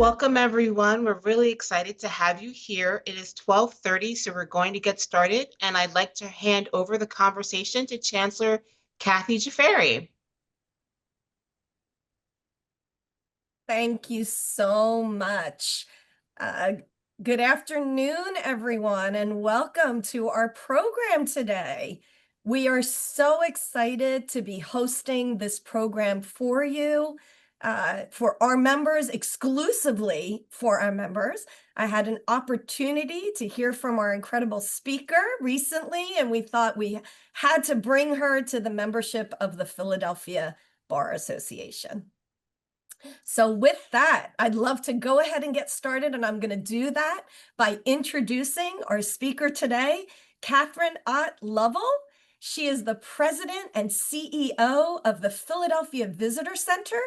welcome everyone. We're really excited to have you here. It is 12:30, so we're going to get started, and I'd like to hand over the conversation to Chancellor Kathy Jafari. Thank you so much. Uh, Good afternoon, everyone, and welcome to our program today. We are so excited to be hosting this program for you, for our members, exclusively for our members. I had an opportunity to hear from our incredible speaker recently, and we thought we had to bring her to the membership of the Philadelphia Bar Association. So with that, I'd love to go ahead and get started, and I'm going to do that by introducing our speaker today, Kathryn Ott Lovell. She is the president and CEO of the Philadelphia Visitor Center,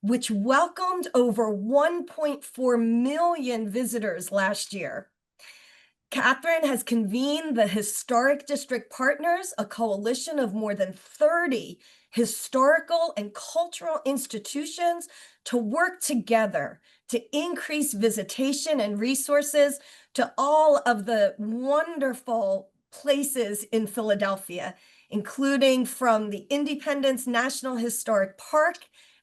which welcomed over 1.4 million visitors last year. Kathryn has convened the Historic District Partners, a coalition of more than 30 historical and cultural institutions, to work together to increase visitation and resources to all of the wonderful places in Philadelphia, including from the Independence National Historic Park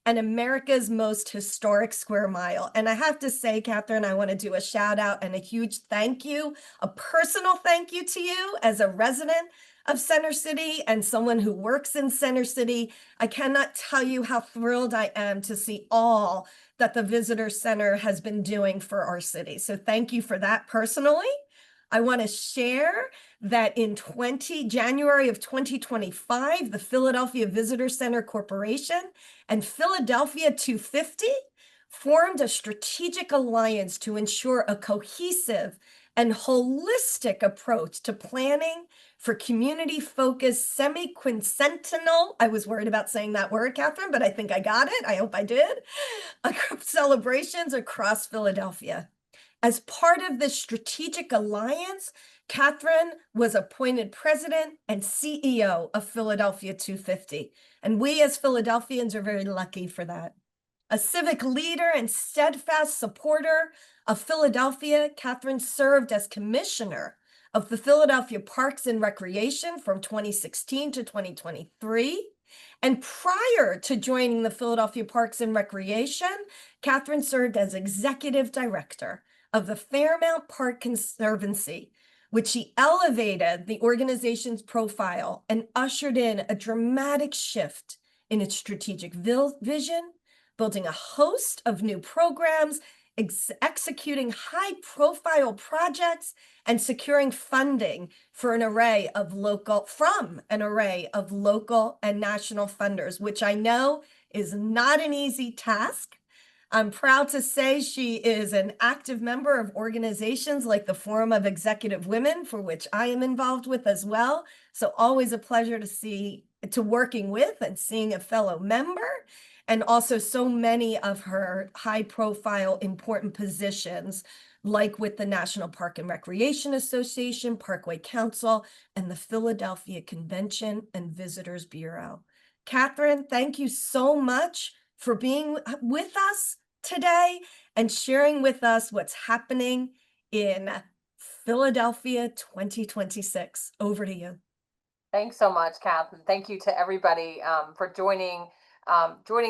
and America's most historic square mile. And I have to say, Kathryn, I want to do a shout out and a huge thank you, a personal thank you to you as a resident of Center City and someone who works in Center City. I cannot tell you how thrilled I am to see all that the Visitor Center has been doing for our city. So thank you for that personally. I want to share that in January of 2025, the Philadelphia Visitor Center Corporation and Philadelphia250 formed a strategic alliance to ensure a cohesive and holistic approach to planning for community-focused semiquincentennial, I was worried about saying that word, Kathryn, but I think I got it. I hope I did. Celebrations across Philadelphia. As part of this strategic alliance, Kathryn was appointed president and CEO of Philadelphia250. And we as Philadelphians are very lucky for that. A civic leader and steadfast supporter of Philadelphia, Kathryn served as commissioner of the Philadelphia Parks and Recreation from 2016 to 2023. And prior to joining the Philadelphia Parks and Recreation, Kathryn served as executive director of the Fairmount Park Conservancy, which she elevated the organization's profile and ushered in a dramatic shift in its strategic vision, building a host of new programs, executing high-profile projects, and securing funding from an array of local and national funders, which I know is not an easy task. I'm proud to say she is an active member of organizations like the Forum of Executive Women, for which I am involved with as well. So always a pleasure to working with and seeing a fellow member, and also so many of her high-profile important positions, like with the National Park and Recreation Association, Parkway Council, and the Philadelphia Convention and Visitors Bureau. Kathryn, thank you so much for being with us today and sharing with us what's happening in Philadelphia 2026. Over to you. Thanks so much, Kath, and thank you to everybody for joining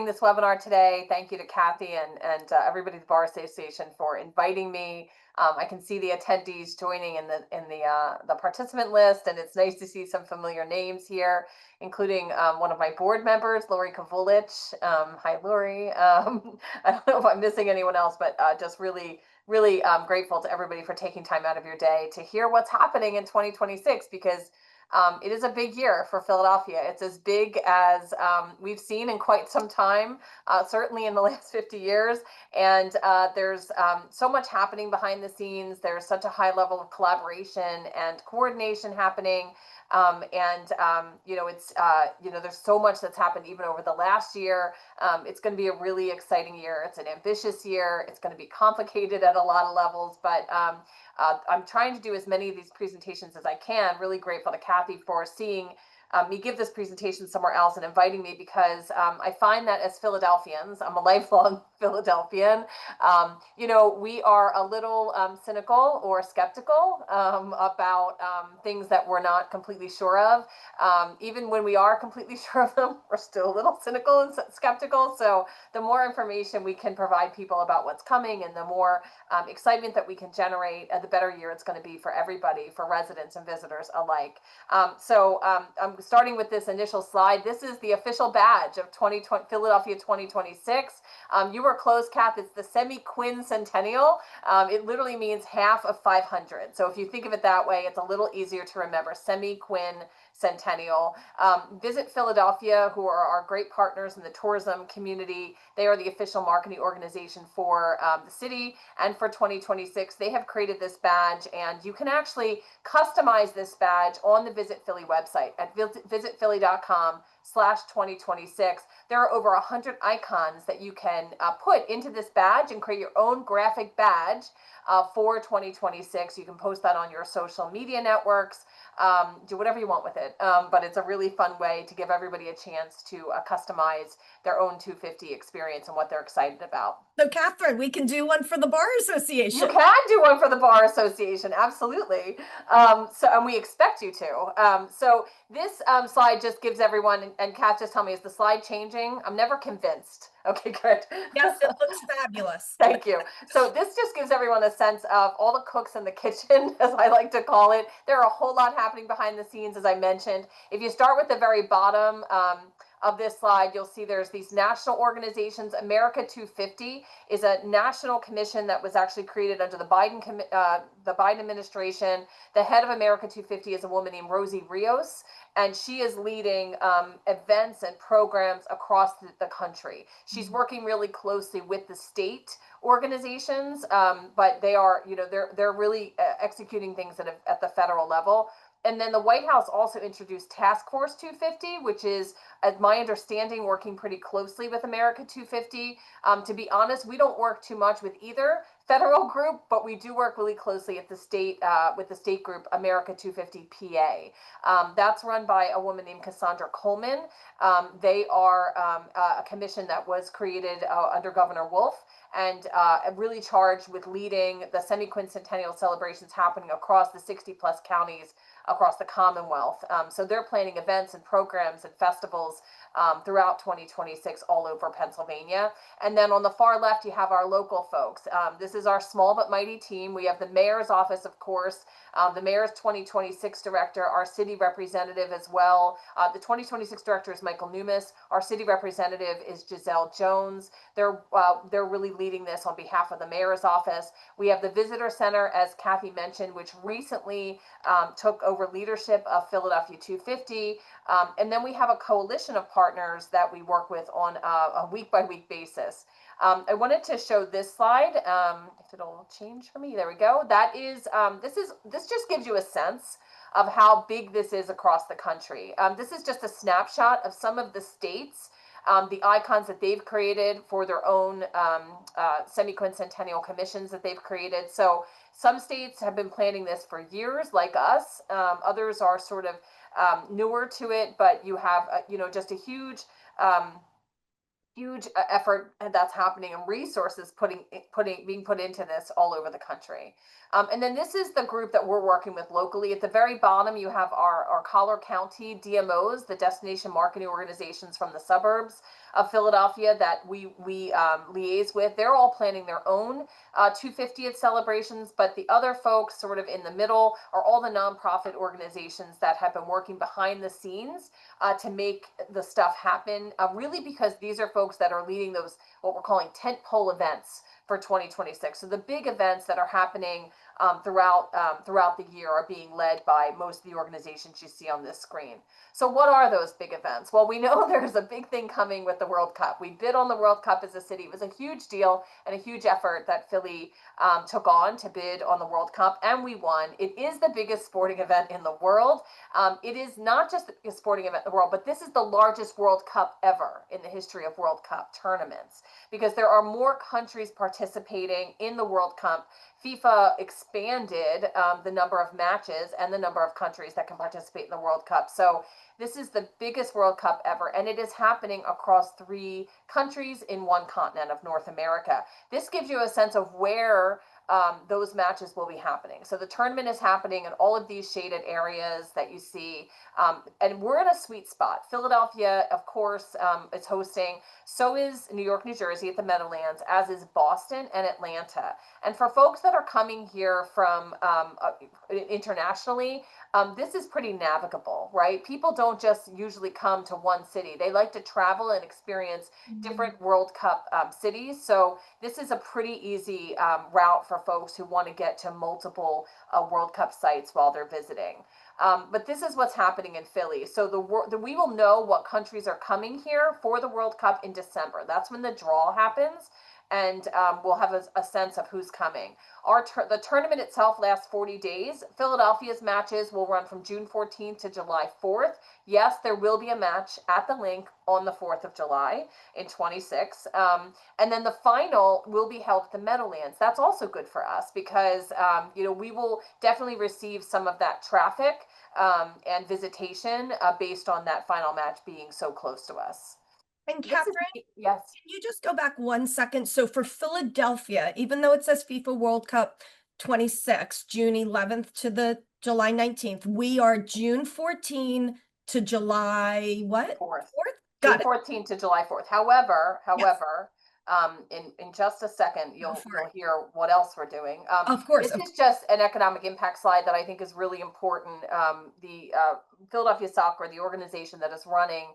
this webinar today. Thank you to Kathy and everybody at the Bar Association for inviting me. I can see the attendees joining in the participant list, and it's nice to see some familiar names here, including one of my board members, Lori Kavulich. Hi, Lori. I don't know if I'm missing anyone else, but just really grateful to everybody for taking time out of your day to hear what's happening in 2026, because it is a big year for Philadelphia. It's as big as we've seen in quite some time, certainly in the last 50 years. And there's so much happening behind the scenes. There's such a high level of collaboration and coordination happening. There's so much that's happened even over the last year. It's going to be a really exciting year. It's an ambitious year. It's going to be complicated at a lot of levels, but I'm trying to do as many of these presentations as I can. Really grateful to Kathy for seeing me give this presentation somewhere else and inviting me because I find that as Philadelphians, I'm a lifelong Philadelphian, we are a little cynical or skeptical about things that we're not completely sure of. Even when we are completely sure of them, we're still a little cynical and skeptical. So the more information we can provide people about what's coming and the more excitement that we can generate, the better year it's going to be for everybody, for residents and visitors alike. So I'm starting with this initial slide. This is the official badge of Philadelphia 2026. You were close, Kath. It's the Semiquincentennial. It literally means half of 500. So if you think of it that way, it's a little easier to remember. Semiquincentennial. Visit Philadelphia, who are our great partners in the tourism community. They are the official marketing organization for the city, and for 2026, they have created this badge, and you can actually customize this badge on the Visit Philly website at visitphilly.com/2026. There are over 100 icons that you can put into this badge and create your own graphic badge for 2026. You can post that on your social media networks. Do whatever you want with it. But it's a really fun way to give everybody a chance to customize their own 250 experience and what they're excited about. So Kathryn, we can do one for the Bar Association. You can do one for the Bar Association, absolutely. And we expect you to. So this slide just gives everyone, and Kath, just tell me, is the slide changing? I'm never convinced. Okay, good. Yes, it looks fabulous. Thank you. So this just gives everyone a sense of all the cooks in the kitchen, as I like to call it. There are a whole lot happening behind the scenes, as I mentioned. If you start with the very bottom of this slide, you'll see there's these national organizations. America 250 is a national commission that was actually created under the Biden administration. The head of America 250 is a woman named Rosie Rios, and she is leading events and programs across the country. She's working really closely with the state organizations, but they are, they're really executing things at the federal level. And then the White House also introduced Task Force 250, which is, as my understanding, working pretty closely with America 250. To be honest, we don't work too much with either federal group, but we do work really closely at the state with the state group America 250 PA. That's run by a woman named Cassandra Coleman. They are a commission that was created under Governor Wolf, and really charged with leading the Semiquincentennial celebrations happening across the 60 plus counties across the Commonwealth. So they're planning events and programs and festivals throughout 2026 all over Pennsylvania. And then on the far left, you have our local folks. This is our small but mighty team. We have the mayor's office, of course, the mayor's 2026 director, our city representative as well. The 2026 director is Michael Numis. Our city representative is Giselle Jones. They're really leading this on behalf of the mayor's office. We have the visitor center, as Kathy mentioned, which recently took over leadership of Philadelphia 250. And then we have a coalition of partners that we work with on a week-by-week basis. I wanted to show this slide. If it'll change for me, there we go. That is, this just gives you a sense of how big this is across the country. This is just a snapshot of some of the states, the icons that they've created for their own Semiquincentennial commissions that they've created. So some states have been planning this for years, like us. Others are sort of newer to it, but you have, just a huge effort that's happening and resources being put into this all over the country. And then this is the group that we're working with locally. At the very bottom, you have our Collier County DMOs, the destination marketing organizations from the suburbs of Philadelphia that we liaise with. They're all planning their own 250th celebrations, but the other folks sort of in the middle are all the nonprofit organizations that have been working behind the scenes to make the stuff happen, really because these are folks that are leading those, what we're calling tentpole events for 2026. So the big events that are happening throughout the year are being led by most of the organizations you see on this screen. So what are those big events? Well, we know there's a big thing coming with the World Cup. We bid on the World Cup as a city. It was a huge deal and a huge effort that Philly took on to bid on the World Cup, and we won. It is the biggest sporting event in the world. It is not just the biggest sporting event in the world, but this is the largest World Cup ever in the history of World Cup tournaments, because there are more countries participating in the World Cup. FIFA expanded the number of matches and the number of countries that can participate in the World Cup. So this is the biggest World Cup ever, and it is happening across 3 countries in one continent of North America. This gives you a sense of where those matches will be happening. So the tournament is happening in all of these shaded areas that you see, and we're in a sweet spot. Philadelphia, of course, is hosting. So is New York, New Jersey at the Meadowlands, as is Boston and Atlanta. And for folks that are coming here from internationally, this is pretty navigable, right? People don't just usually come to one city. They like to travel and experience different World Cup cities. So this is a pretty easy route for folks who want to get to multiple World Cup sites while they're visiting. But this is what's happening in Philly. So we will know what countries are coming here for the World Cup in December. That's when the draw happens, and we'll have a sense of who's coming. The tournament itself lasts 40 days. Philadelphia's matches will run from June 14th to July 4th. Yes, there will be a match at the link on the 4th of July in 26. And then the final will be held at the Meadowlands. That's also good for us because, we will definitely receive some of that traffic and visitation based on that final match being so close to us. And Kathryn, yes. Can you just go back 1 second? So for Philadelphia, even though it says FIFA World Cup 26, June 11th to the July 19th, we are June 14 to July what? 4th. Got June 14th to July 4th. However, in just a second, you'll hear what else we're doing. Of course. This is just an economic impact slide that I think is really important. The Philadelphia Soccer, the organization that is running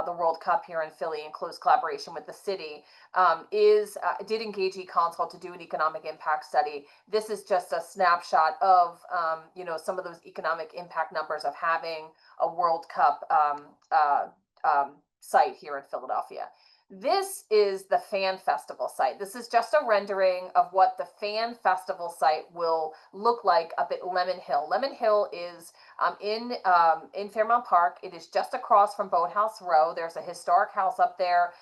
the World Cup here in Philly in close collaboration with the city, did engage eConsult to do an economic impact study. This is just a snapshot of some of those economic impact numbers of having a World Cup site here in Philadelphia. This is the Fan Festival site. This is just a rendering of what the Fan Festival site will look like up at Lemon Hill. Lemon Hill is in Fairmount Park. It is just across from Boathouse Row. There's a historic house up there,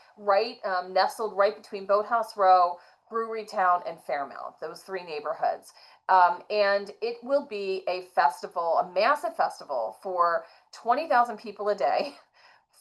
nestled right between Boathouse Row, Brewery Town, and Fairmount, those 3 neighborhoods. And it will be a festival, a massive festival for 20,000 people a day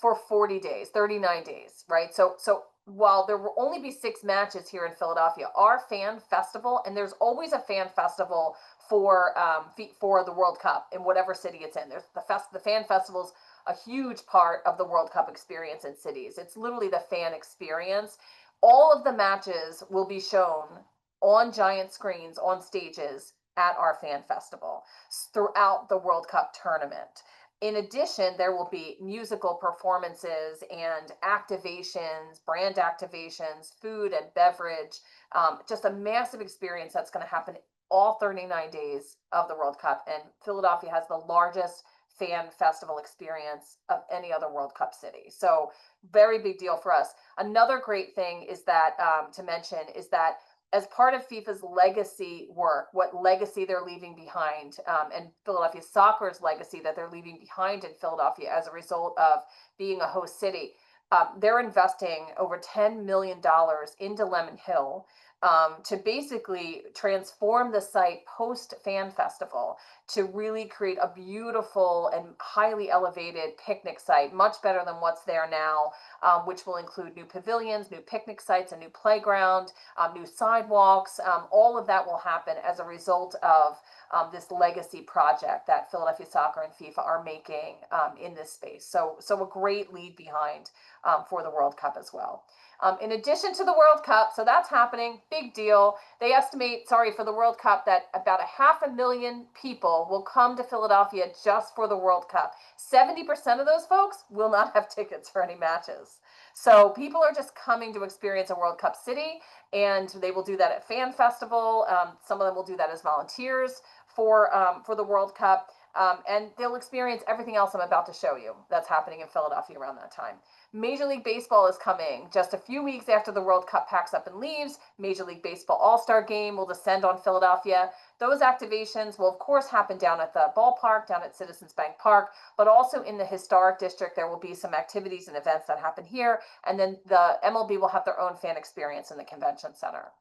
for 40 days, 39 days, right? So while there will only be 6 matches here in Philadelphia, our fan festival, and there's always a fan festival for the World Cup in whatever city it's in. There's the fan festival's a huge part of the World Cup experience in cities. It's literally the fan experience. All of the matches will be shown on giant screens, on stages at our fan festival throughout the World Cup tournament. In addition, there will be musical performances and activations, brand activations, food and beverage, just a massive experience that's going to happen all 39 days of the World Cup. And Philadelphia has the largest fan festival experience of any other World Cup city. So very big deal for us. Another great thing is that to mention is that as part of FIFA's legacy work, what legacy they're leaving behind, and Philadelphia Soccer's legacy that they're leaving behind in Philadelphia as a result of being a host city, they're investing over $10 million into Lemon Hill to basically transform the site post Fan Festival to really create a beautiful and highly elevated picnic site, much better than what's there now, which will include new pavilions, new picnic sites, a new playground, new sidewalks. All of that will happen as a result of this legacy project that Philadelphia Soccer and FIFA are making in this space. So a great lead behind for the World Cup as well. In addition to the World Cup, so that's happening, big deal. They estimate, for the World Cup that about 500,000 people will come to Philadelphia just for the World Cup. 70% of those folks will not have tickets for any matches. So people are just coming to experience a World Cup city, and they will do that at Fan Festival. Some of them will do that as volunteers for the World Cup. And they'll experience everything else I'm about to show you that's happening in Philadelphia around that time. Major League Baseball is coming just a few weeks after the World Cup packs up and leaves. Major League Baseball All-Star Game will descend on Philadelphia. Those activations will, of course, happen down at the ballpark, down at Citizens Bank Park, but also in the historic district. There will be some activities and events that happen here. And then the MLB will have their own fan experience in the convention center.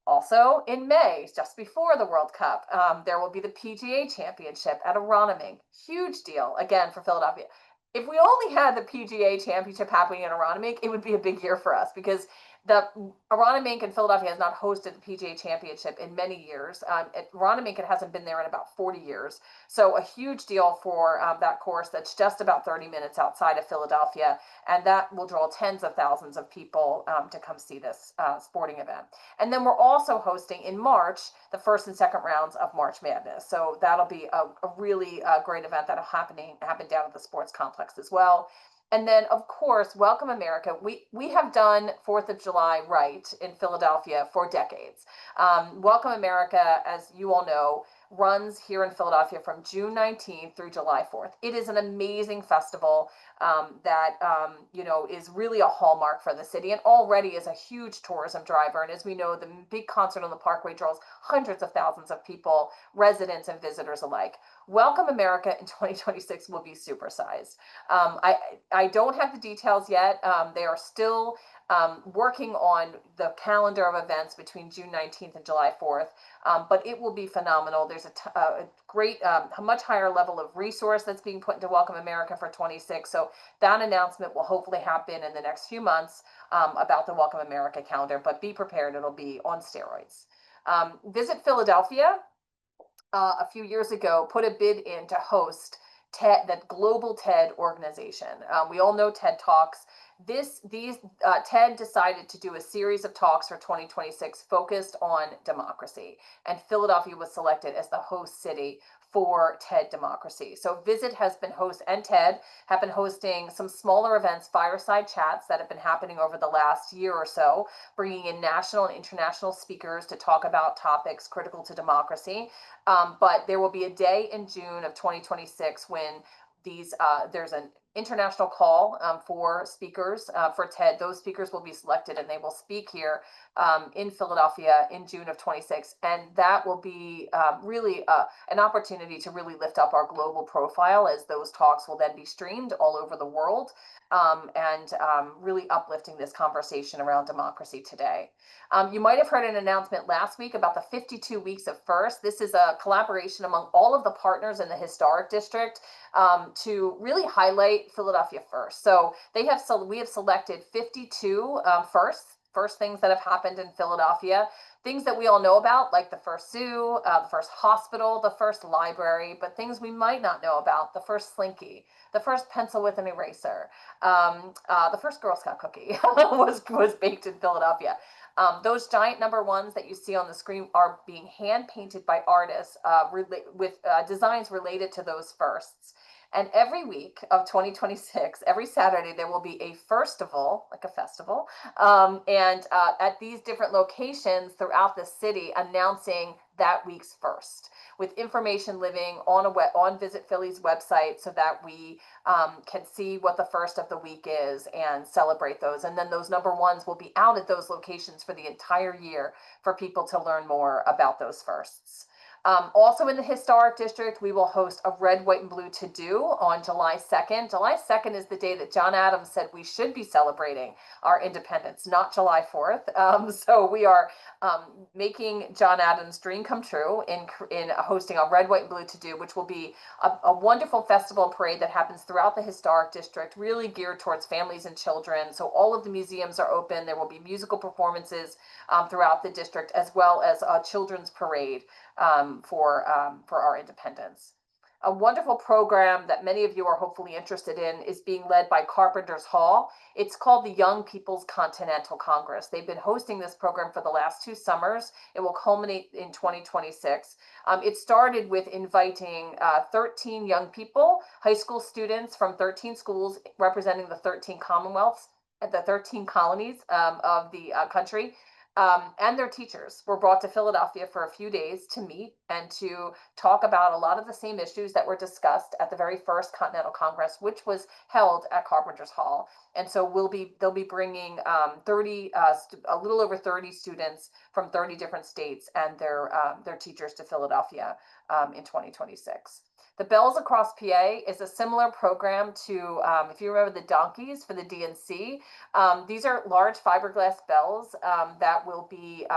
Also in May, just before the World Cup, there will be the PGA Championship at Aronimink. Huge deal, again, for Philadelphia. If we only had the PGA Championship happening in Aronimink, it would be a big year for us, because the Aronimink in Philadelphia has not hosted the PGA Championship in many years. At Aronimink, it hasn't been there in about 40 years. So a huge deal for that course that's just about 30 minutes outside of Philadelphia. And that will draw tens of thousands of people to come see this sporting event. And then we're also hosting in March the first and second rounds of March Madness. So that'll be a really great event that'll happen down at the sports complex as well. And then, of course, Welcome America. We have done 4th of July right in Philadelphia for decades. Welcome America, as you all know, runs here in Philadelphia from June 19th through July 4th. It is an amazing festival that is really a hallmark for the city, and already is a huge tourism driver. And as we know, the big concert on the Parkway draws hundreds of thousands of people, residents and visitors alike. Welcome America in 2026 will be supersized. I don't have the details yet. They are still working on the calendar of events between June 19th and July 4th, but it will be phenomenal. There's a great, a much higher level of resource that's being put into Welcome America for 26. So that announcement will hopefully happen in the next few months about the Welcome America calendar, but be prepared, it'll be on steroids. Visit Philadelphia a few years ago put a bid in to host TED, that global TED organization. We all know TED Talks. TED decided to do a series of talks for 2026 focused on democracy, and Philadelphia was selected as the host city for TED Democracy. So Visit has been and TED have been hosting some smaller events, fireside chats that have been happening over the last year or so, bringing in national and international speakers to talk about topics critical to democracy. But there will be a day in June of 2026 when there's an international call for speakers for TED. Those speakers will be selected and they will speak here in Philadelphia in June of 26. And that will be really an opportunity to really lift up our global profile, as those talks will then be streamed all over the world, and really uplifting this conversation around democracy today. You might have heard an announcement last week about the 52 Weeks of First. This is a collaboration among all of the partners in the Historic District to really highlight Philadelphia first. So we have selected 52 first things that have happened in Philadelphia, things that we all know about, like the first zoo, the first hospital, the first library, but things we might not know about: the first Slinky, the first pencil with an eraser, the first Girl Scout cookie was baked in Philadelphia. Those giant #1s that you see on the screen are being hand painted by artists with designs related to those firsts. And every week of 2026, every Saturday, there will be a firstival, like a festival, and at these different locations throughout the city, announcing that week's first, with information living on Visit Philly's website, so that we can see what the first of the week is and celebrate those. And then those #1s will be out at those locations for the entire year for people to learn more about those firsts. Also in the Historic District, we will host a Red, White, and Blue to-do on July 2nd. July 2nd is the day that John Adams said we should be celebrating our independence, not July 4th. So we are making John Adams' dream come true in hosting a Red, White, and Blue to-do, which will be a wonderful festival parade that happens throughout the Historic District, really geared towards families and children. So all of the museums are open. There will be musical performances throughout the district, as well as a children's parade for our independence. A wonderful program that many of you are hopefully interested in is being led by Carpenter's Hall. It's called the Young People's Continental Congress. They've been hosting this program for the last 2 summers. It will culminate in 2026. It started with inviting 13 young people, high school students from 13 schools representing the 13 commonwealths, the 13 colonies of the country. And their teachers were brought to Philadelphia for a few days to meet and to talk about a lot of the same issues that were discussed at the very first Continental Congress, which was held at Carpenter's Hall. And so they'll be bringing a little over 30 students from 30 different states and their teachers to Philadelphia in 2026. The Bells Across PA is a similar program to, if you remember the donkeys for the DNC, these are large fiberglass bells that will be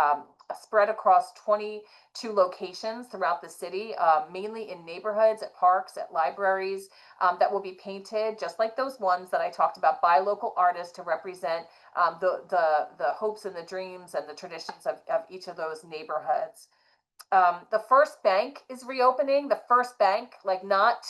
spread across 22 locations throughout the city, mainly in neighborhoods, at parks, at libraries, that will be painted just like those ones that I talked about by local artists to represent the hopes and the dreams and the traditions of each of those neighborhoods. The First Bank is reopening. The First Bank, like not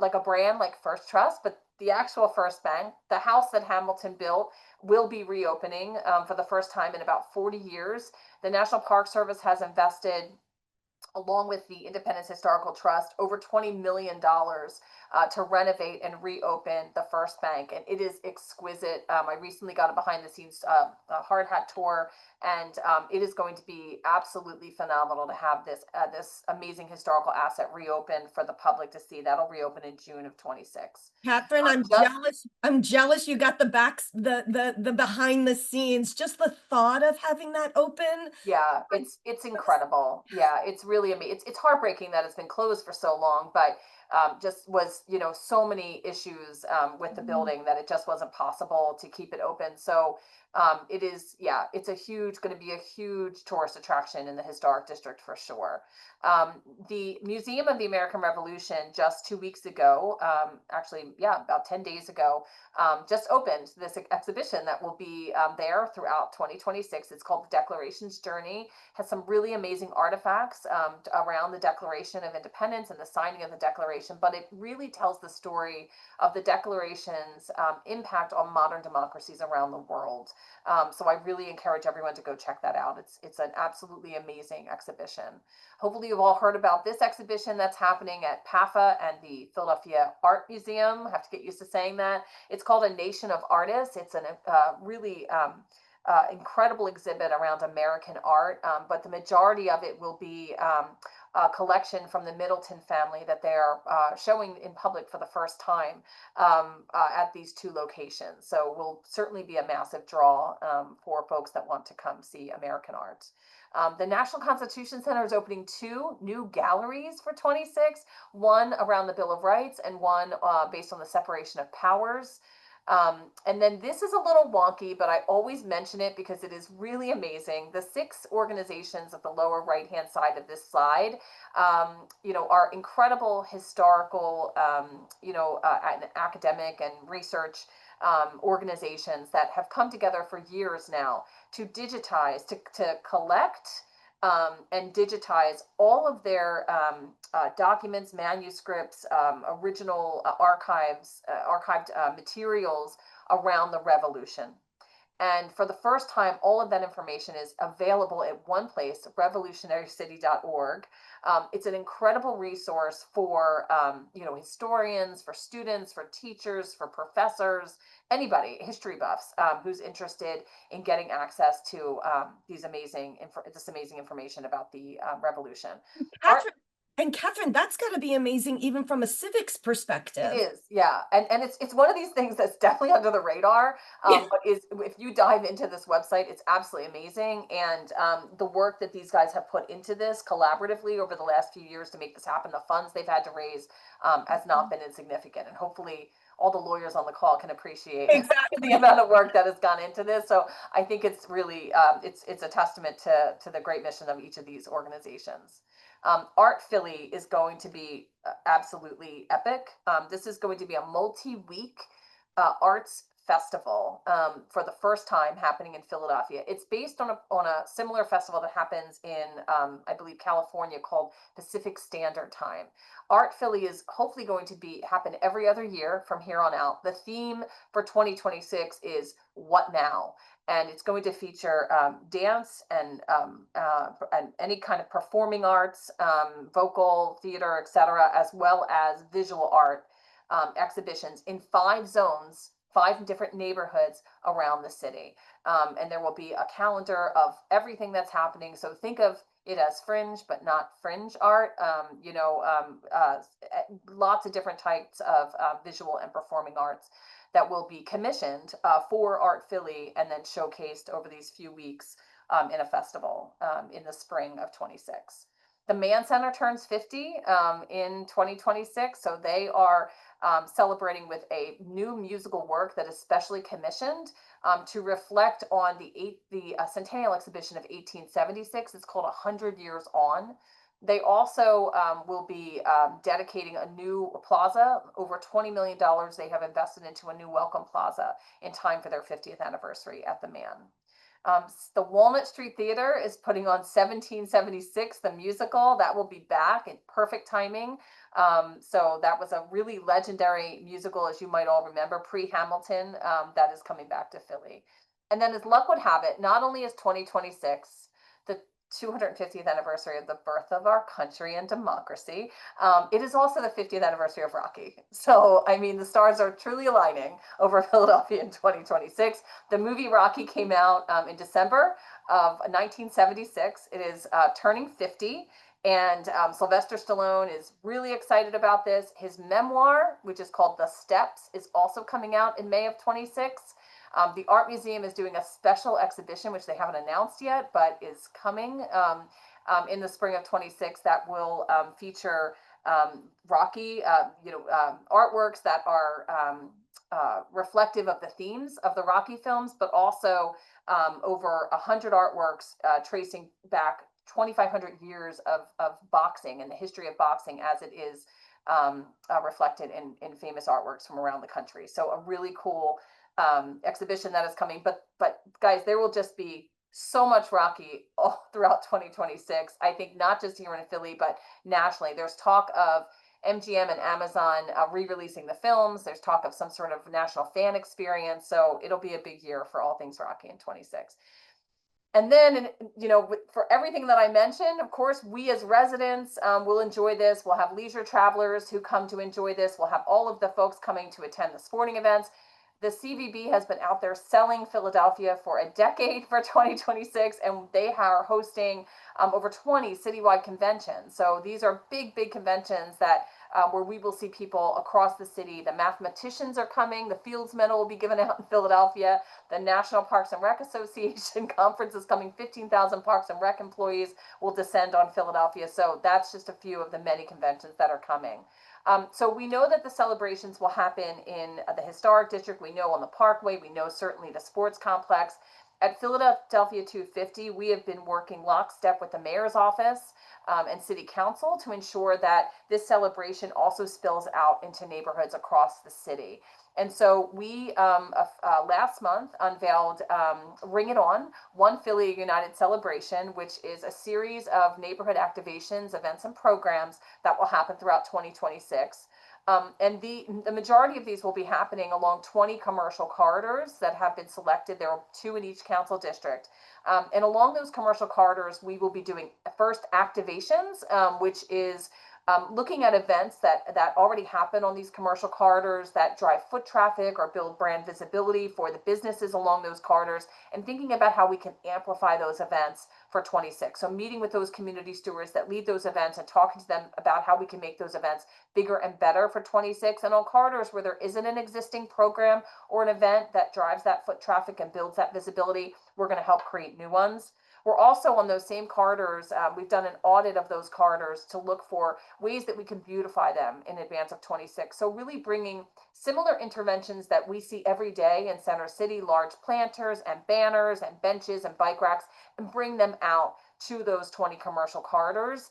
like a brand like First Trust, but the actual First Bank. The house that Hamilton built will be reopening for the first time in about 40 years. The National Park Service has invested, along with the Independence Historical Trust, over $20 million to renovate and reopen the First Bank. And it is exquisite. I recently got a behind the scenes hard hat tour, and it is going to be absolutely phenomenal to have this amazing historical asset reopened for the public to see. That'll reopen in June of 26. Kathryn, I'm Just- jealous. I'm jealous you got the behind the scenes. Just the thought of having that open. Yeah, it's incredible. Yeah, it's really amazing. It's heartbreaking that it's been closed for so long, but just was, so many issues with the building that it just wasn't possible to keep it open. So it is, yeah, it's going to be a huge tourist attraction in the historic district for sure. The Museum of the American Revolution just 2 weeks ago, actually, yeah, about 10 days ago, just opened this exhibition that will be there throughout 2026. It's called The Declaration's Journey. Has some really amazing artifacts around the Declaration of Independence and the signing of the Declaration, but it really tells the story of the Declaration's impact on modern democracies around the world. So I really encourage everyone to go check that out. It's an absolutely amazing exhibition. Hopefully you've all heard about this exhibition that's happening at PAFA and the Philadelphia Art Museum. I have to get used to saying that. It's called A Nation of Artists. It's a really incredible exhibit around American art, but the majority of it will be a collection from the Middleton family that they're showing in public for the first time at these two locations. So will certainly be a massive draw for folks that want to come see American art. The National Constitution Center is opening 2 new galleries for 26, one around the Bill of Rights and one based on the separation of powers. And then this is a little wonky, but I always mention it because it is really amazing. The 6 organizations at the lower right-hand side of this slide, are incredible historical, academic and research organizations that have come together for years now to digitize, to collect and digitize all of their documents, manuscripts, original archived materials around the revolution. And for the first time, all of that information is available at one place, revolutionarycity.org. It's an incredible resource for, historians, for students, for teachers, for professors, anybody, history buffs, who's interested in getting access to this amazing information about the revolution. Kathryn, that's got to be amazing even from a civics perspective. It is, yeah, and it's one of these things that's definitely under the radar. But if you dive into this website, it's absolutely amazing, and the work that these guys have put into this collaboratively over the last few years to make this happen, the funds they've had to raise has not been insignificant, and hopefully all the lawyers on the call can appreciate exactly the amount of work that has gone into this. So I think it's really it's a testament to the great mission of each of these organizations. Art Philly is going to be absolutely epic. This is going to be a multi-week arts festival for the first time happening in Philadelphia. It's based on a similar festival that happens in, I believe, California called Pacific Standard Time. Art Philly is hopefully going to happen every other year from here on out. The theme for 2026 is What Now? And it's going to feature dance and any kind of performing arts, vocal, theater, etc., as well as visual art exhibitions in 5 zones, 5 different neighborhoods around the city. And there will be a calendar of everything that's happening. So think of it as fringe, but not fringe art. Lots of different types of visual and performing arts that will be commissioned for Art Philly and then showcased over these few weeks in a festival in the spring of 26. The Mann Center turns 50 in 2026, so they are celebrating with a new musical work that is specially commissioned to reflect on the Centennial exhibition of 1876. It's called 100 Years On. They also will be dedicating a new plaza. Over $20 million they have invested into a new Welcome Plaza in time for their 50th anniversary at the Man. The Walnut Street Theater is putting on 1776, the musical. That will be back in perfect timing. So that was a really legendary musical, as you might all remember, pre-Hamilton, that is coming back to Philly. And then as luck would have it, not only is 2026 the 250th anniversary of the birth of our country and democracy, it is also the 50th anniversary of Rocky. So, I mean, the stars are truly aligning over Philadelphia in 2026. The movie Rocky came out in December of 1976. It is turning 50. And Sylvester Stallone is really excited about this. His memoir, which is called The Steps, is also coming out in May of 26. The Art Museum is doing a special exhibition, which they haven't announced yet, but is coming in the spring of 26, that will feature Rocky, artworks that are reflective of the themes of the Rocky films, but also over 100 artworks tracing back 2,500 years of boxing and the history of boxing as it is reflected in famous artworks from around the country. So a really cool exhibition that is coming. But guys, there will just be so much Rocky all throughout 2026. I think not just here in Philly, but nationally. There's talk of MGM and Amazon re-releasing the films. There's talk of some sort of national fan experience. So it'll be a big year for all things Rocky in 26. And then, for everything that I mentioned, of course, we as residents will enjoy this. We'll have leisure travelers who come to enjoy this. We'll have all of the folks coming to attend the sporting events. The CVB has been out there selling Philadelphia for a decade for 2026, and they are hosting over 20 citywide conventions. So these are big, big conventions that where we will see people across the city. The mathematicians are coming. The Fields Medal will be given out in Philadelphia. The National Parks and Rec Association conference is coming. 15,000 Parks and Rec employees will descend on Philadelphia. So that's just a few of the many conventions that are coming. So we know that the celebrations will happen in the historic district. We know on the Parkway. We know certainly the sports complex. At Philadelphia250, we have been working lockstep with the mayor's office and city council to ensure that this celebration also spills out into neighborhoods across the city. And so we last month unveiled Ring It On, One Philly United Celebration, which is a series of neighborhood activations, events, and programs that will happen throughout 2026. And the majority of these will be happening along 20 commercial corridors that have been selected. There are 2 in each council district. And along those commercial corridors, we will be doing first activations, which is looking at events that already happen on these commercial corridors that drive foot traffic or build brand visibility for the businesses along those corridors, and thinking about how we can amplify those events for 26. So meeting with those community stewards that lead those events and talking to them about how we can make those events bigger and better for 26. And on corridors where there isn't an existing program or an event that drives that foot traffic and builds that visibility, we're going to help create new ones. We're also on those same corridors. We've done an audit of those corridors to look for ways that we can beautify them in advance of 26. So really bringing similar interventions that we see every day in Center City, large planters and banners and benches and bike racks, and bring them out to those 20 commercial corridors.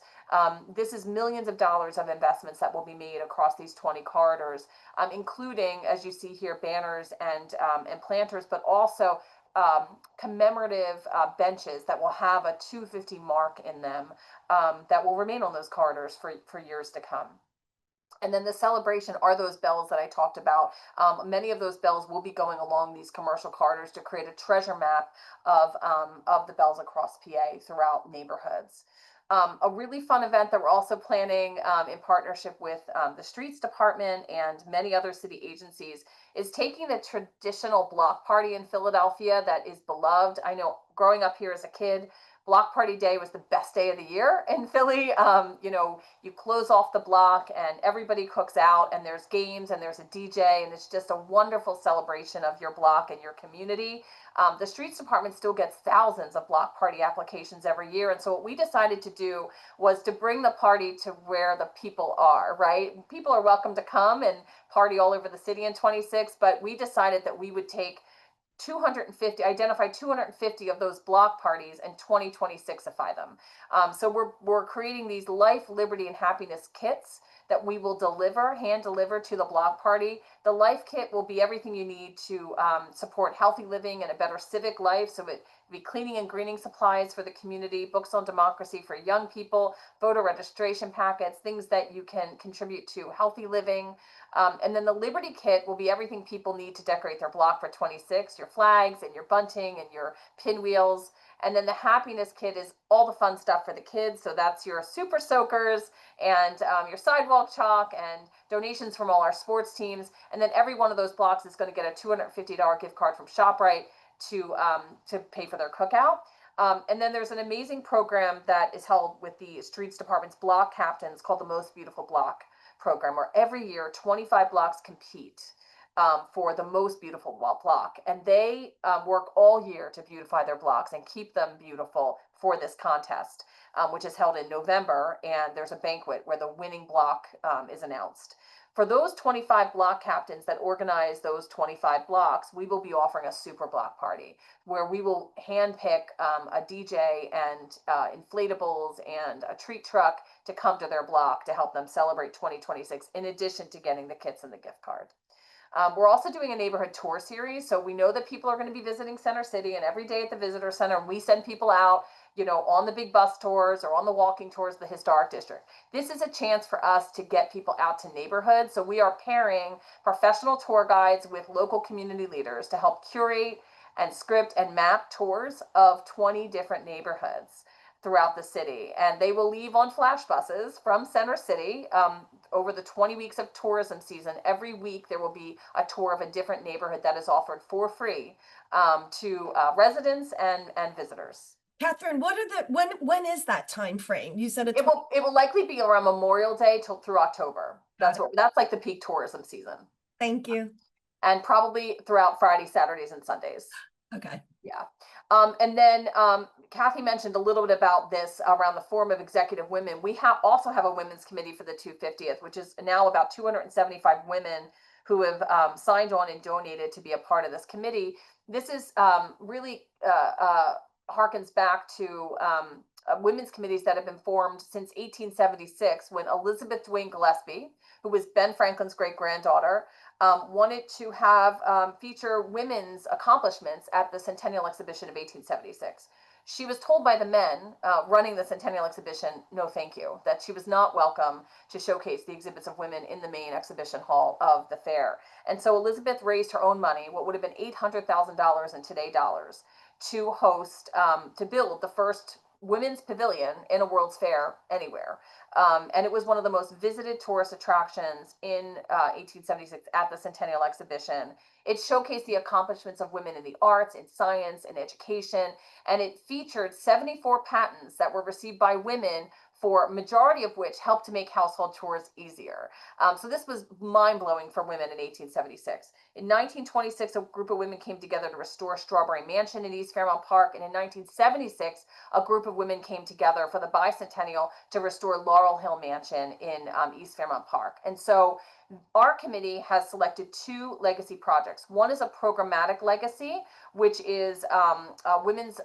This is millions of dollars of investments that will be made across these 20 corridors, including, as you see here, banners and planters, but also commemorative benches that will have a 250 mark in them that will remain on those corridors for years to come. And then the celebration are those bells that I talked about. Many of those bells will be going along these commercial corridors to create a treasure map of the bells across PA throughout neighborhoods. A really fun event that we're also planning in partnership with the Streets Department and many other city agencies is taking the traditional block party in Philadelphia that is beloved. I know growing up here as a kid, Block Party Day was the best day of the year in Philly. You close off the block and everybody cooks out, and there's games and there's a DJ, and it's just a wonderful celebration of your block and your community. The Streets Department still gets thousands of block party applications every year. And so what we decided to do was to bring the party to where the people are, right? People are welcome to come and party all over the city in 26, but we decided that we would take identify 250 of those block parties and 2026ify them. So we're creating these life, liberty, and happiness kits that we will hand deliver to the block party. The life kit will be everything you need to support healthy living and a better civic life. So it be cleaning and greening supplies for the community, books on democracy for young people, voter registration packets, things that you can contribute to healthy living. And then the Liberty Kit will be everything people need to decorate their block for 26, your flags and your bunting and your pinwheels. And then the Happiness Kit is all the fun stuff for the kids. So that's your super soakers and your sidewalk chalk and donations from all our sports teams. And then every one of those blocks is going to get a $250 gift card from ShopRite to pay for their cookout. And then there's an amazing program that is held with the Streets Department's block captains called the Most Beautiful Block program, where every year 25 blocks compete for the most beautiful block. And they work all year to beautify their blocks and keep them beautiful for this contest, which is held in November. And there's a banquet where the winning block is announced. For those 25 block captains that organize those 25 blocks, we will be offering a super block party where we will handpick a DJ and inflatables and a treat truck to come to their block to help them celebrate 2026, in addition to getting the kits and the gift card. We're also doing a neighborhood tour series. So we know that people are going to be visiting Center City, and every day at the visitor center, we send people out, on the big bus tours or on the walking tours of the historic district. This is a chance for us to get people out to neighborhoods. So we are pairing professional tour guides with local community leaders to help curate and script and map tours of 20 different neighborhoods throughout the city. And they will leave on flash buses from Center City. Over the 20 weeks of tourism season, every week there will be a tour of a different neighborhood that is offered for free to residents and visitors. Kathryn, when is that time frame? You said it will likely be around Memorial Day through October. That's like the peak tourism season. Thank you. And probably throughout Fridays, Saturdays, and Sundays. Okay. Yeah. And then Kathy mentioned a little bit about this around the Forum of Executive Women. We also have a women's committee for the 250th, which is now about 275 women who have signed on and donated to be a part of this committee. This is really harkens back to women's committees that have been formed since 1876, when Elizabeth Duane Gillespie, who was Ben Franklin's great-granddaughter, wanted to have feature women's accomplishments at the Centennial Exhibition of 1876. She was told by the men running the Centennial Exhibition, no thank you, that she was not welcome to showcase the exhibits of women in the main exhibition hall of the fair. And so Elizabeth raised her own money, what would have been $800,000 in today's dollars, to host, to build the first women's pavilion in a World's Fair anywhere. And it was one of the most visited tourist attractions in 1876 at the Centennial Exhibition. It showcased the accomplishments of women in the arts, in science, in education, and it featured 74 patents that were received by women, for majority of which helped to make household chores easier. So this was mind-blowing for women in 1876. In 1926, a group of women came together to restore Strawberry Mansion in East Fairmount Park. And in 1976, a group of women came together for the bicentennial to restore Laurel Hill Mansion in East Fairmount Park. And so our committee has selected two legacy projects. One is a programmatic legacy, which is a women's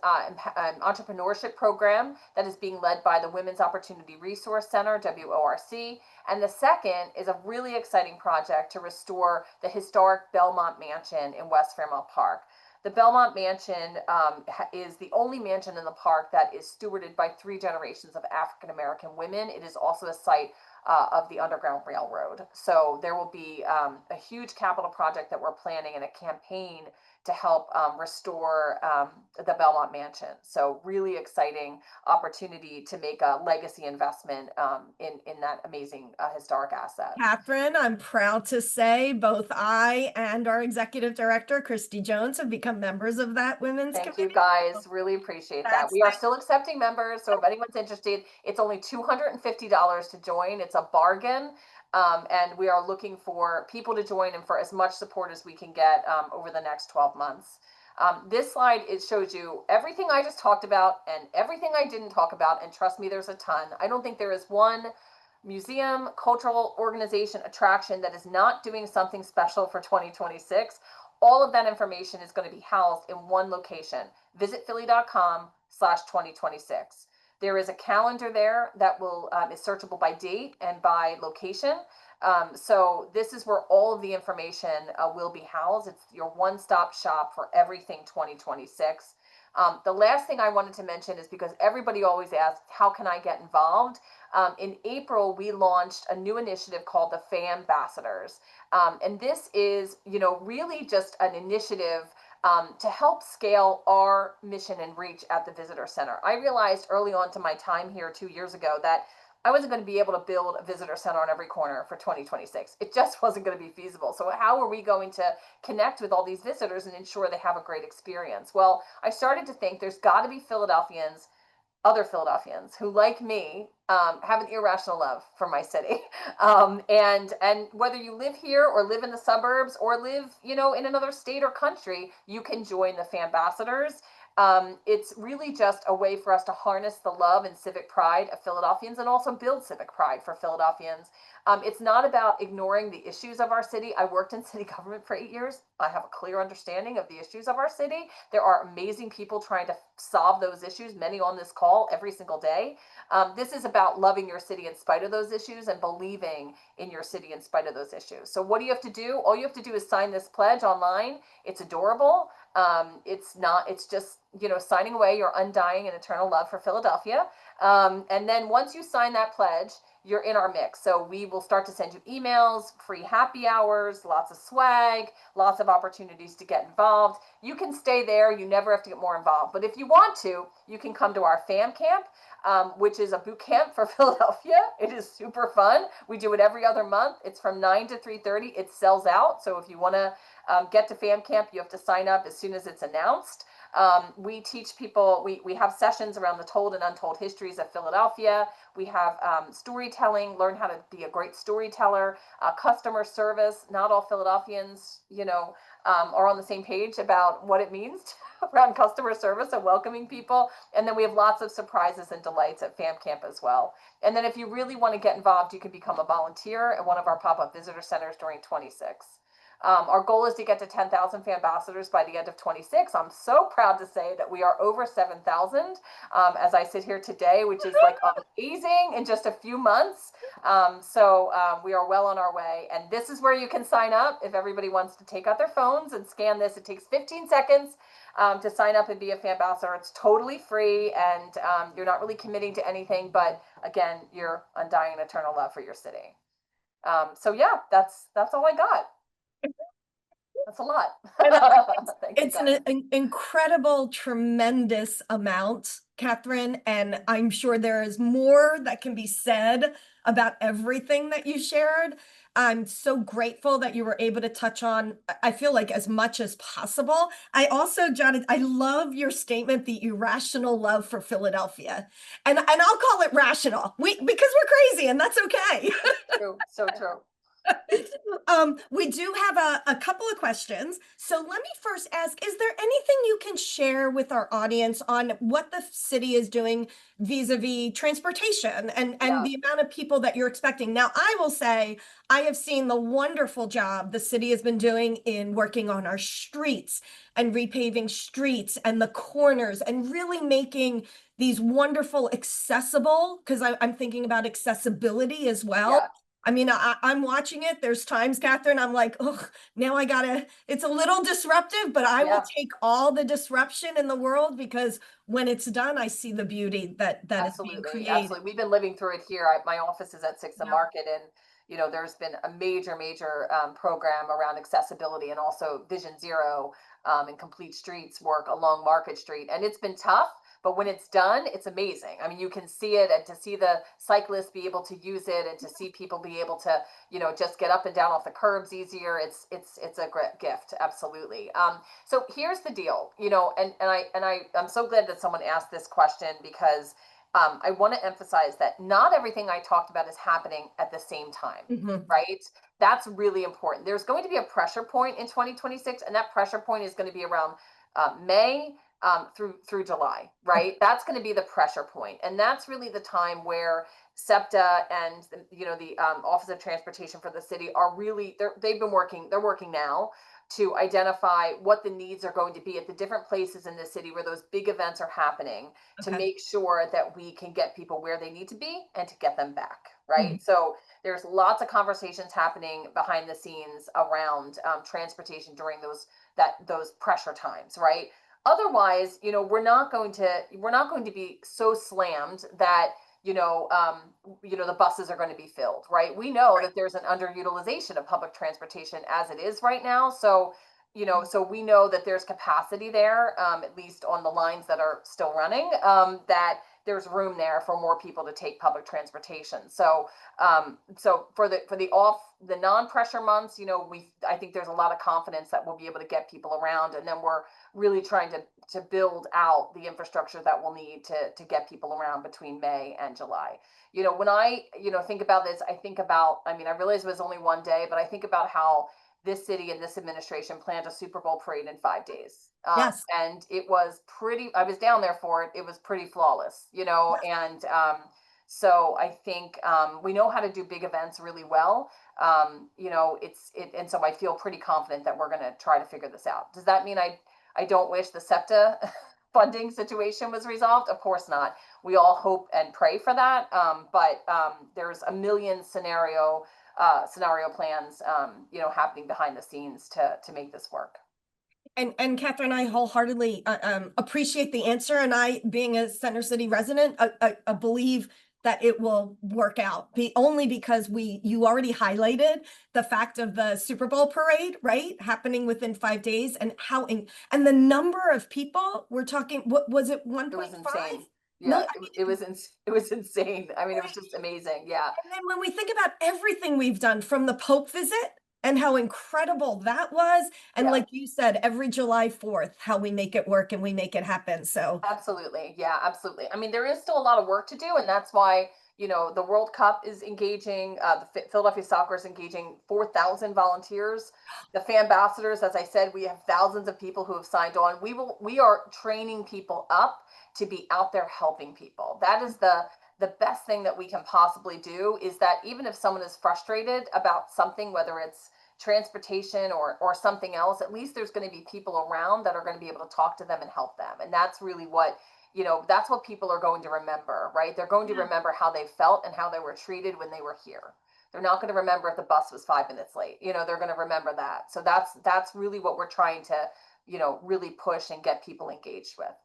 entrepreneurship program that is being led by the Women's Opportunity Resource Center, WORC. And the second is a really exciting project to restore the historic Belmont Mansion in West Fairmount Park. The Belmont Mansion is the only mansion in the park that is stewarded by 3 generations of African-American women. It is also a site of the Underground Railroad. So there will be a huge capital project that we're planning and a campaign to help restore the Belmont Mansion. So really exciting opportunity to make a legacy investment in that amazing historic asset. Kathryn, I'm proud to say both I and our executive director, Christy Jones, have become members of that women's committee. Thank you guys, really appreciate that. We are still accepting members, so if anyone's interested, it's only $250 to join. It's a bargain. And we are looking for people to join and for as much support as we can get over the next 12 months. This slide, it shows you everything I just talked about and everything I didn't talk about, and trust me, there's a ton. I don't think there is one museum, cultural organization, attraction that is not doing something special for 2026. All of that information is going to be housed in one location. visitphilly.com/2026. There is a calendar there that will is searchable by date and by location. So this is where all of the information will be housed. It's your one-stop shop for everything 2026. The last thing I wanted to mention is because everybody always asks, how can I get involved? In April, we launched a new initiative called the Fan Ambassadors. And this is, really just an initiative to help scale our mission and reach at the visitor center. I realized early on to my time here 2 years ago that I wasn't going to be able to build a visitor center on every corner for 2026. It just wasn't going to be feasible. So how are we going to connect with all these visitors and ensure they have a great experience? Well, I started to think there's got to be other Philadelphians who, like me, have an irrational love for my city. And whether you live here or live in the suburbs or live, in another state or country, you can join the Fan Ambassadors. It's really just a way for us to harness the love and civic pride of Philadelphians and also build civic pride for Philadelphians. It's not about ignoring the issues of our city. I worked in city government for 8 years. I have a clear understanding of the issues of our city. There are amazing people trying to solve those issues, many on this call every single day. This is about loving your city in spite of those issues and believing in your city in spite of those issues. So what do you have to do? All you have to do is sign this pledge online. It's adorable. It's just, signing away your undying and eternal love for Philadelphia. And then once you sign that pledge, you're in our mix. So we will start to send you emails, free happy hours, lots of swag, lots of opportunities to get involved. You can stay there. You never have to get more involved. But if you want to, you can come to our Fam Camp, which is a boot camp for Philadelphia. It is super fun. We do it every other month. It's from 9 to 3:30. It sells out. So if you want to get to Fam Camp, you have to sign up as soon as it's announced. We teach people, we have sessions around the told and untold histories of Philadelphia. We have storytelling, learn how to be a great storyteller, customer service. Not all Philadelphians, are on the same page about what it means around customer service and welcoming people. And then we have lots of surprises and delights at Fam Camp as well. And then if you really want to get involved, you can become a volunteer at one of our pop-up visitor centers during 26. Our goal is to get to 10,000 Fan Ambassadors by the end of 26. I'm so proud to say that we are over 7,000 as I sit here today, which is like amazing in just a few months. So we are well on our way. And this is where you can sign up if everybody wants to take out their phones and scan this. It takes 15 seconds to sign up and be a Fan Ambassador. It's totally free and you're not really committing to anything, but again, your undying and eternal love for your city. So yeah, that's all I got. That's a lot. It's an incredible, tremendous amount, Kathryn, and I'm sure there is more that can be said about everything that you shared. I'm so grateful that you were able to touch on, I feel like, as much as possible. I also jotted, I love your statement, the irrational love for Philadelphia. And I'll call it rational. Because we're crazy and that's okay. True, so true. We do have a couple of questions. So let me first ask, is there anything you can share with our audience on what the city is doing vis-a-vis transportation and the amount of people that you're expecting? Now, I will say, I have seen the wonderful job the city has been doing in working on our streets and repaving streets and the corners and really making these wonderful accessible, because I'm thinking about accessibility as well. Yeah. I mean, I'm watching it. There's times, Kathryn, I'm like, oh, now it's a little disruptive, but I will take all the disruption in the world because when it's done, I see the beauty that is being created. Absolutely. We've been living through it here. My office is at 6th and Market, and there's been a major program around accessibility and also Vision Zero and Complete Streets work along Market Street. And it's been tough. But when it's done, it's amazing. I mean, you can see it, and to see the cyclists be able to use it and to see people be able to, just get up and down off the curbs easier. It's a great gift. Absolutely. So here's the deal, I'm so glad that someone asked this question because I want to emphasize that not everything I talked about is happening at the same time, right? That's really important. There's going to be a pressure point in 2026, and that pressure point is going to be around May through July, right? That's going to be the pressure point. And that's really the time where SEPTA and, the Office of Transportation for the city are really, they're working now to identify what the needs are going to be at the different places in the city where those big events are happening, to Okay. make sure that we can get people where they need to be and to get them back, right? Mhm. So there's lots of conversations happening behind the scenes around transportation during those pressure times, right? Otherwise, we're not going to be so slammed that the buses are going to be filled, right? We know Right. that there's an underutilization of public transportation as it is right now. So, so we know that there's capacity there, at least on the lines that are still running, that there's room there for more people to take public transportation. So for the non-pressure months, I think there's a lot of confidence that we'll be able to get people around, and then we're really trying to build out the infrastructure that we'll need to get people around between May and July. When I think about this, I mean, I realize it was only one day, but I think about how this city and this administration planned a Super Bowl parade in 5 days. Yes. And I was down there for it. It was pretty flawless, Yes. and so I think we know how to do big events really well. And so I feel pretty confident that we're going to try to figure this out. Does that mean I don't wish the SEPTA funding situation was resolved? Of course not. We all hope and pray for that. But there's a million scenario plans, happening behind the scenes to make this work. And Kathryn, I wholeheartedly appreciate the answer. And I, being a Center City resident, I believe that it will work out. Only because you already highlighted the fact of the Super Bowl parade, right, happening within 5 days, and and the number of people we're talking. What was it? It was 1.5 insane. million? Yeah, it was insane. I mean, it was just amazing. Yeah. And then when we think about everything we've done, from the Pope visit and how incredible that was, and Yeah. like you said, every July 4th, how we make it work and we make it happen. So Absolutely. Yeah, absolutely. I mean, there is still a lot of work to do, and that's why, the World Cup is engaging, Philadelphia Soccer is engaging 4,000 volunteers. The fan ambassadors, as I said, we have thousands of people who have signed on. We are training people up to be out there helping people. That is the best thing that we can possibly do, is that even if someone is frustrated about something, whether it's transportation or something else, at least there's going to be people around that are going to be able to talk to them and help them. And that's really that's what people are going to remember, right? They're going to remember how they felt and how they were treated when they were here. They're not going to remember if the bus was 5 minutes late. They're going to remember that. So that's really what we're trying to, really push and get people engaged with.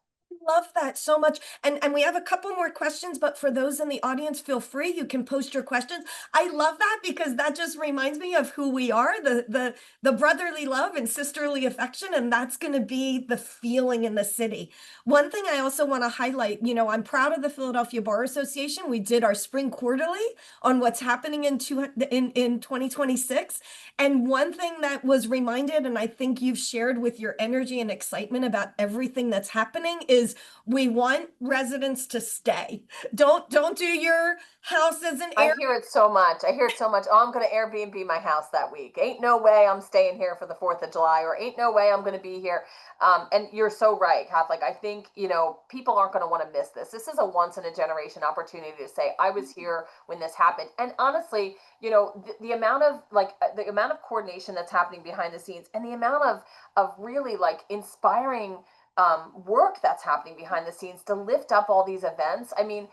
love that so much. And we have a couple more questions, but for those in the audience, feel free, you can post your questions. I love that because that just reminds me of who we are, the brotherly love and sisterly affection, and that's going to be the feeling in the city. One thing I also want to highlight, I'm proud of the Philadelphia Bar Association. We did our spring quarterly on what's happening in 2026. And one thing that was reminded, and I think you've shared with your energy and excitement about everything that's happening, is we want residents to stay. Don't do your house as an I air. hear it so much. Oh, I'm going to Airbnb my house that week. Ain't no way I'm staying here for the 4th of July, or ain't no way I'm going to be here. And you're so right, Catholic. I think, people aren't going to want to miss this. This is a once in a generation opportunity to say, I was here when this happened. And honestly, the amount of coordination that's happening behind the scenes, and the amount of really inspiring work that's happening behind the scenes to lift up all these events. I mean,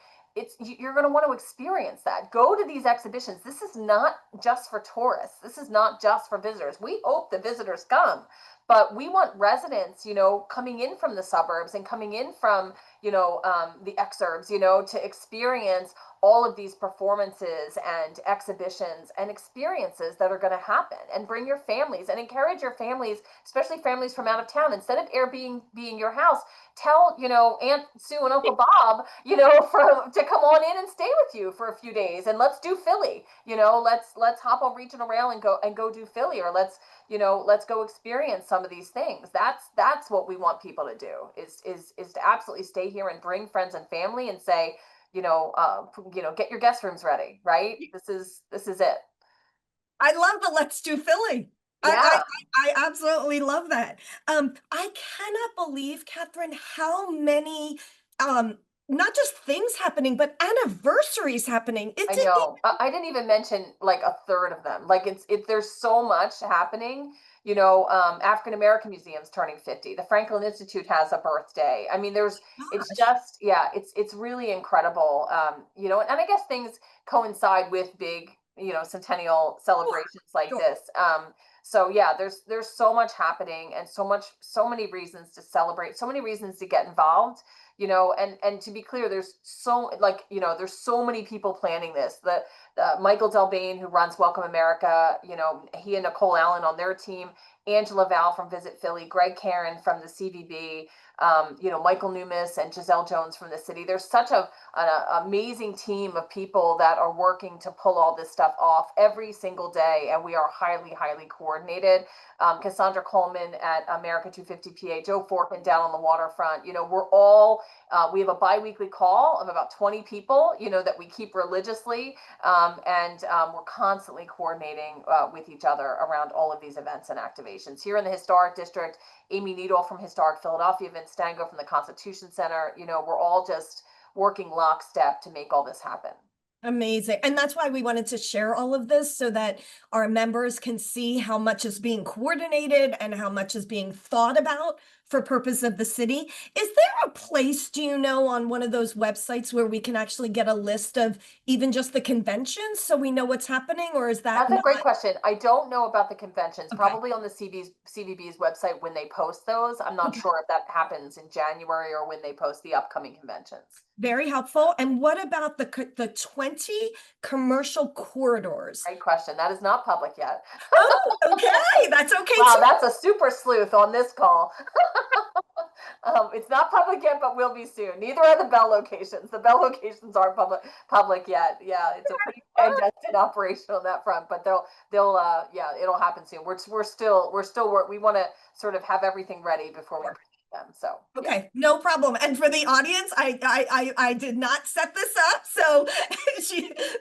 you're going to want to experience that. Go to these exhibitions. This is not just for tourists. This is not just for visitors. We hope the visitors come, but we want residents, coming in from the suburbs and coming in from, the exurbs, to experience all of these performances and exhibitions and experiences that are going to happen. And bring your families and encourage your families, especially families from out of town. Instead of Airbnb being your house, tell, Aunt Sue and Uncle Bob, to come on in and stay with you for a few days, and let's do Philly. Let's hop on regional rail and go do Philly, or let's go experience some of these things. That's what we want people to do, is to absolutely stay here and bring friends and family and say, get your guest rooms ready, right? This is it. I love the Let's Do Philly. Yeah. I absolutely love that. I cannot believe, Kathryn, how many not just things happening, but anniversaries happening. I know. I didn't even mention like a third of them. Like there's so much happening. African American Museum's turning 50. The Franklin Institute has a birthday. I mean, it's Gosh. just, yeah, it's really incredible. And I guess things coincide with big, centennial Sure, celebrations like sure. this. So yeah, there's so much happening and so many reasons to celebrate, so many reasons to get involved. And to be clear, there's so many people planning this. The Michael Delbane, who runs Welcome America, he and Nicole Allen on their team, Angela Val from Visit Philly, Greg Karen from the CVB, Michael Newmis and Giselle Jones from the city. There's such an amazing team of people that are working to pull all this stuff off every single day, and we are highly, highly coordinated. Cassandra Coleman at America250 PA, Joe Forkin down on the waterfront. We have a bi-weekly call of about 20 people, that we keep religiously. We're constantly coordinating with each other around all of these events and activations. Here in the Historic District, Amy Needle from Historic Philadelphia, Vince Stango from the Constitution Center, we're all just working lockstep to make all this happen. Amazing. And that's why we wanted to share all of this so that our members can see how much is being coordinated and how much is being thought about for purpose of the city. Is there a place, do you know, on one of those websites where we can actually get a list of even just the conventions so we know what's happening, or is that That's a not? great question. I don't know about the conventions, Okay. probably on the CVB's website when they post those. I'm not Okay. sure if that happens in January or when they post the upcoming conventions. Very helpful. And what about the 20 commercial corridors? Great question. That is not public yet. Oh, okay. That's okay Wow, too. that's a super sleuth on this call. It's not public yet, but will be soon. Neither are the Bell locations. The Bell locations aren't public yet. Yeah, it's a pretty clandestine operation on that front, but yeah, it'll happen soon. We want to sort of have everything ready before we present them. So yeah. Okay, no problem. And for the audience, I did not set this up, so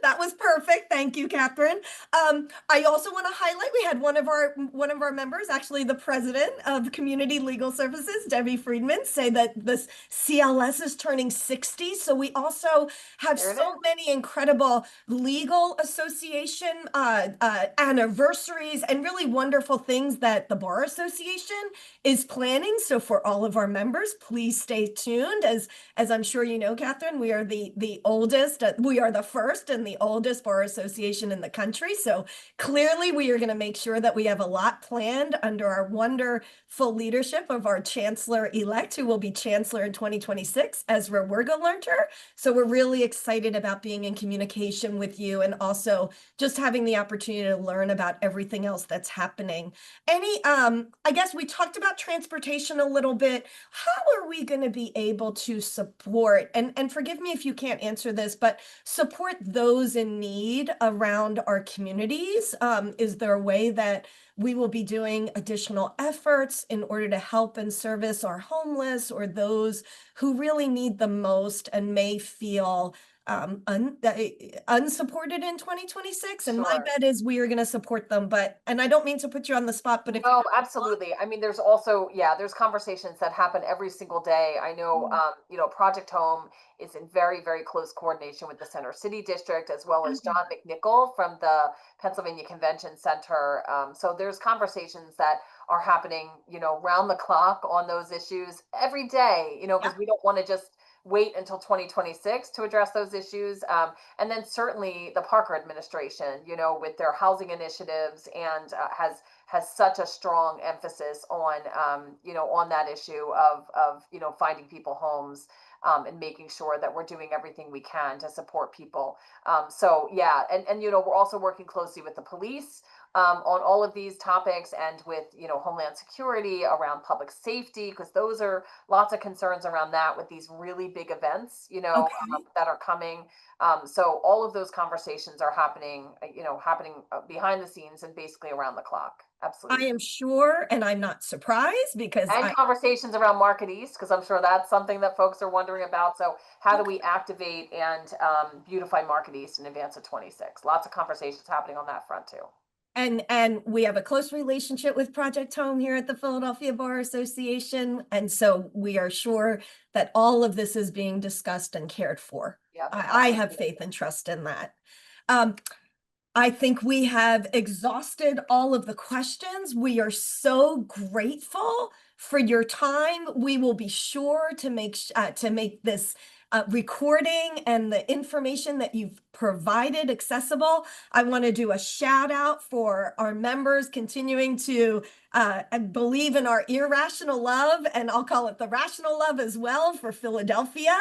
that was perfect. Thank you, Kathryn. I also want to highlight we had one of our members, actually the president of Community Legal Services, Debbie Friedman, say that this CLS is turning 60. So we also have so many incredible legal association anniversaries and really wonderful things that the Bar Association is planning. So for all of our members, please stay tuned. As I'm sure you know, Kathryn, we are the oldest, we are the first and the oldest bar association in the country. So clearly we are going to make sure that we have a lot planned under our wonderful leadership of our chancellor-elect, who will be chancellor in 2026, Ezra Wergelernter. So we're really excited about being in communication with you and also just having the opportunity to learn about everything else that's happening. I guess we talked about transportation a little bit. How are we going to be able to support, and forgive me if you can't answer this, but support those in need around our communities? Is there a way that we will be doing additional efforts in order to help and service our homeless or those who really need the most and may feel unsupported in 2026? And my bet is we are going to support them, and I don't mean to put you on the spot, but if no, absolutely. I mean, there's conversations that happen every single day. I know, Project Home is in very, very close coordination with the Center City District, as well as John McNichol from the Pennsylvania Convention Center. So there's conversations that are happening, round the clock on those issues every day, because we don't want to just wait until 2026 to address those issues. And then certainly the Parker administration, with their housing initiatives and has such a strong emphasis on, on that issue of finding people homes. And making sure that we're doing everything we can to support people. So yeah, and we're also working closely with the police on all of these topics, and with Homeland Security around public safety, because those are lots of concerns around that with these really big events that are coming. So all of those conversations are happening behind the scenes and basically around the clock. Absolutely. I am sure, and I'm not surprised because conversations around Market East, because I'm sure that's something that folks are wondering about. So how do we activate and beautify Market East in advance of 26? Lots of conversations happening on that front too. And we have a close relationship with Project Home here at the Philadelphia Bar Association. And so we are sure that all of this is being discussed and cared for. Yeah, I have faith and trust in that. I think we have exhausted all of the questions. We are so grateful for your time. We will be sure to make this recording and the information that you've provided accessible. I want to do a shout out for our members continuing to believe in our irrational love, and I'll call it the rational love as well, for Philadelphia.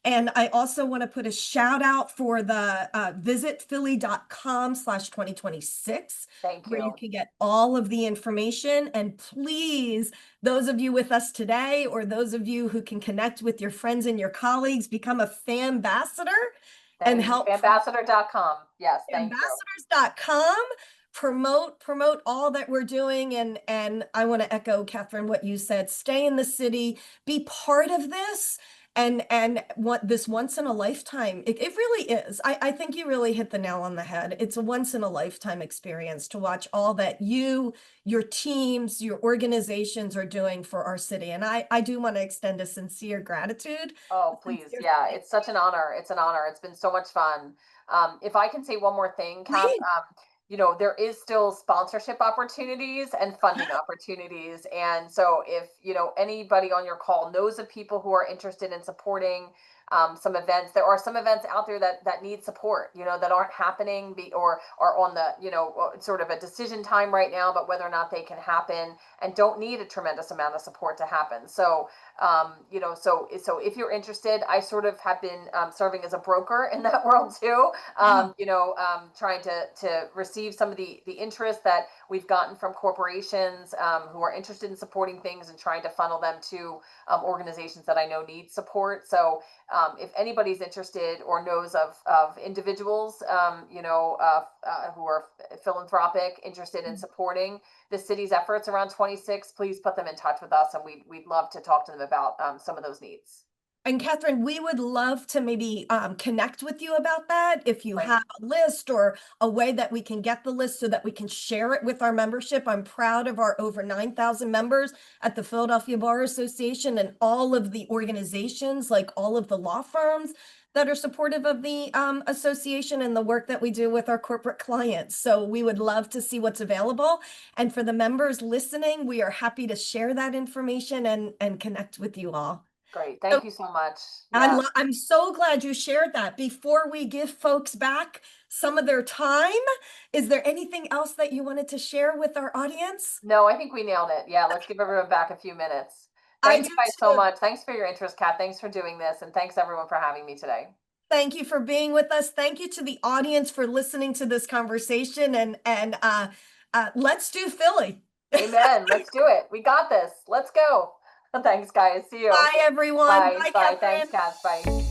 And I also want to put a shout out for the visitphilly.com/2026, where you can get all of the information. And please, those of you with us today, or those of you who can connect with your friends and your colleagues, become a FAMbassador and help. Ambassador.com. Yes, thank you. Ambassadors.com. Promote all that we're doing. And I want to echo, Kathryn, what you said. Stay in the city, be part of this. And what this once in a lifetime, it really is. I think you really hit the nail on the head. It's a once in a lifetime experience to watch all that you, your teams, your organizations are doing for our city. And I do want to extend a sincere gratitude. Oh, please. Yeah, it's such an honor. It's an honor. It's been so much fun. If I can say one more thing, Kath, you know, there is still sponsorship opportunities and funding opportunities. And so if, you know, anybody on your call knows of people who are interested in supporting some events, there are some events out there that need support, you know, that aren't happening or are on the, you know, sort of a decision time right now, but whether or not they can happen and don't need a tremendous amount of support to happen. So, you know, so if you're interested, I sort of have been serving as a broker in that world too, you know, trying to receive some of the interest that we've gotten from corporations who are interested in supporting things and trying to funnel them to organizations that I know need support. So if anybody's interested or knows of individuals, you know, who are philanthropic, interested in supporting the city's efforts around 26, please put them in touch with us, and we'd love to talk to them about some of those needs. And Kathryn, we would love to maybe connect with you about that. If you have a list or a way that we can get the list so that we can share it with our membership. I'm proud of our over 9,000 members at the Philadelphia Bar Association and all of the organizations, like all of the law firms that are supportive of the association and the work that we do with our corporate clients. So we would love to see what's available. And for the members listening, we are happy to share that information and connect with you all. Great. Thank you so much. Yeah. I'm so glad you shared that. Before we give folks back some of their time, is there anything else that you wanted to share with our audience? No, I think we nailed it. Yeah, let's give everyone back a few minutes. Thank you guys so much. Thanks for your interest, Kat. Thanks for doing this. And thanks everyone for having me today. Thank you for being with us. Thank you to the audience for listening to this conversation. And let's do Philly. Amen. Let's do it. We got this. Let's go. Thanks, guys. See you. Bye, everyone. Bye. Bye. Thanks, Kat. Bye.